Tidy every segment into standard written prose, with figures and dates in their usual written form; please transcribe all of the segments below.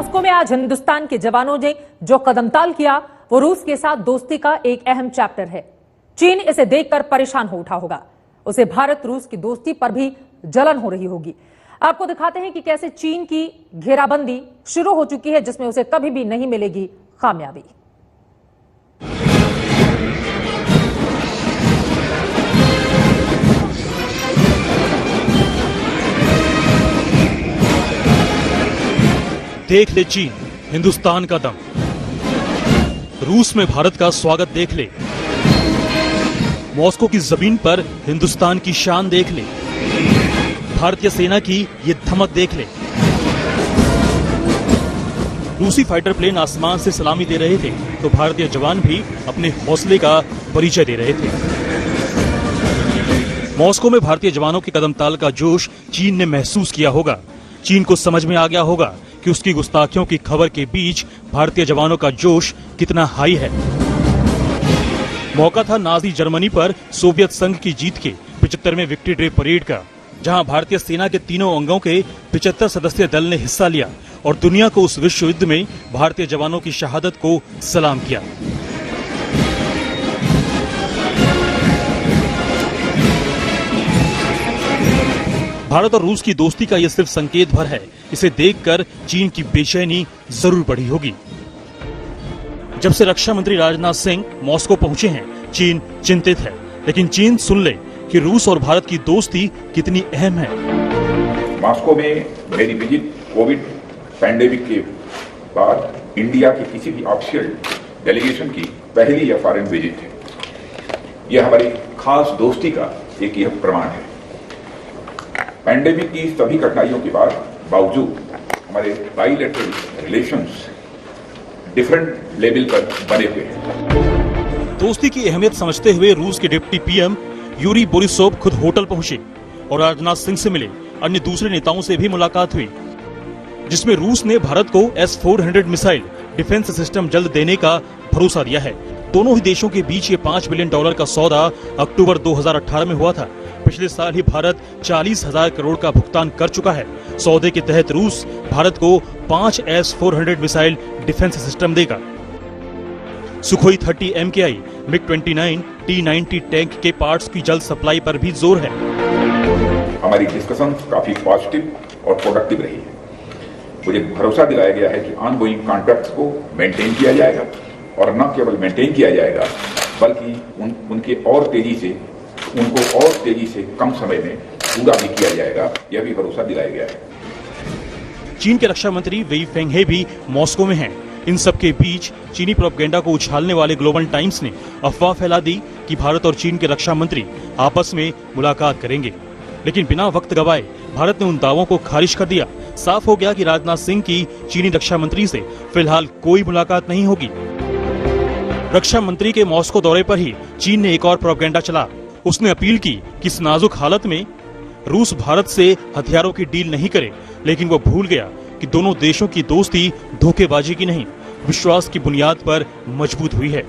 Moscow में आज हिंदुस्तान के जवानों ने जो कदमताल किया वो रूस के साथ दोस्ती का एक अहम चैप्टर है। चीन इसे देखकर परेशान हो उठा होगा, उसे भारत रूस की दोस्ती पर भी जलन हो रही होगी। आपको दिखाते हैं कि कैसे चीन की घेराबंदी शुरू हो चुकी है, जिसमें उसे कभी भी नहीं मिलेगी कामयाबी। देख ले चीन, हिंदुस्तान का दम। रूस में भारत का स्वागत देख ले। मॉस्को की जमीन पर हिंदुस्तान की शान देख ले। भारतीय सेना की ये धमक देख ले। रूसी फाइटर प्लेन आसमान से सलामी दे रहे थे तो भारतीय जवान भी अपने हौसले का परिचय दे रहे थे। मॉस्को में भारतीय जवानों के कदमताल का जोश चीन ने महसूस किया होगा। चीन को समझ में आ गया होगा कि उसकी गुस्ताखियों की खबर के बीच भारतीय जवानों का जोश कितना हाई है। मौका था नाजी जर्मनी पर सोवियत संघ की जीत के 75वें विक्ट्री डे परेड का, जहां भारतीय सेना के तीनों अंगों के 75 सदस्यीय दल ने हिस्सा लिया और दुनिया को उस विश्व युद्ध में भारतीय जवानों की शहादत को सलाम किया। भारत और रूस की दोस्ती का यह सिर्फ संकेत भर है। इसे देखकर चीन की बेचैनी जरूर बढ़ी होगी। जब से रक्षा मंत्री राजनाथ सिंह मॉस्को पहुंचे हैं, चीन चिंतित है। लेकिन चीन सुन ले कि रूस और भारत की दोस्ती कितनी अहम है। मॉस्को में मेरी विजिट कोविड पैंडेमिक के बाद इंडिया की किसी भी ऑफिशियल डेलीगेशन की पहली या फॉरेन विजिट है। यह हमारी खास दोस्ती का एक यह प्रमाण है। पैंडेमिक की सभी कठिनाइयों के बावजूद हमारे बाइलेटरल रिलेशंस डिफरेंट लेवल पर बने हुए हैं। दोस्ती की अहमियत समझते हुए रूस के डिप्टी पीएम यूरी बोरिसोव खुद होटल पहुंचे और राजनाथ सिंह से मिले। अन्य दूसरे नेताओं से भी मुलाकात हुई, जिसमें रूस ने भारत को S-400 मिसाइल डिफेंस सिस्टम जल्द देने का भरोसा दिया है। दोनों ही देशों के बीच ये $5 बिलियन का सौदा अक्टूबर 2018 में हुआ था। पिछले साल ही भारत 40,000 करोड़ का भुगतान कर चुका है। सौदे के तहत रूस भारत को 5 S-400 मिसाइल डिफेंस सिस्टम देगा। Sukhoi 30 MKI, MiG-29, T-90 tank के पार्ट्स की जल्द सप्लाई पर भी जोर है। हमारी डिस्कशंस काफी पॉजिटिव और प्रोडक्टिव रही है। मुझे भरोसा दिलाया गया है कि ऑनगोइंग कॉन्ट्रैक्ट्स को मेंटेन किया जाएगा और न केवल मेंटेन किया जाएगा बल्कि उनको और तेजी से कम समय में पूरा भी किया जाएगा, यह भी भरोसा दिलाया गया है। चीन के रक्षा मंत्री वेई फेंघे भी मॉस्को में हैं। इन सब के बीच चीनी प्रोपेगेंडा को उछालने वाले ग्लोबल टाइम्स ने अफवाह फैला दी कि भारत और चीन के रक्षा मंत्री आपस में मुलाकात करेंगे। लेकिन बिना वक्त गवाए भारत ने उन दावों को खारिज कर दिया। साफ हो गया कि राजनाथ सिंह की चीनी रक्षा मंत्री से फिलहाल कोई मुलाकात नहीं होगी। रक्षा मंत्री के मॉस्को दौरे पर ही चीन ने एक और प्रोपेगेंडा चला। उसने अपील की कि इस नाजुक हालत में रूस भारत से हथियारों की डील नहीं करे, लेकिन वो भूल गया कि दोनों देशों की दोस्ती धोखेबाजी की नहीं, विश्वास की बुनियाद पर मजबूत हुई है।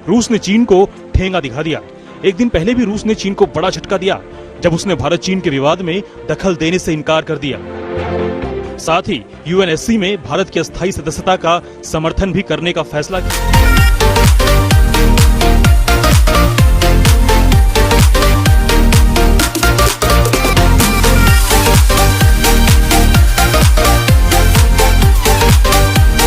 रूस ने चीन को ठेंगा दिखा दिया। एक दिन पहले भी रूस ने चीन को बड़ा झटका दिया जब उसने भारत चीन के विवाद में दखल देने से इनकार कर दिया। साथ ही UNSC में भारत की अस्थायी सदस्यता का समर्थन भी करने का फैसला किया।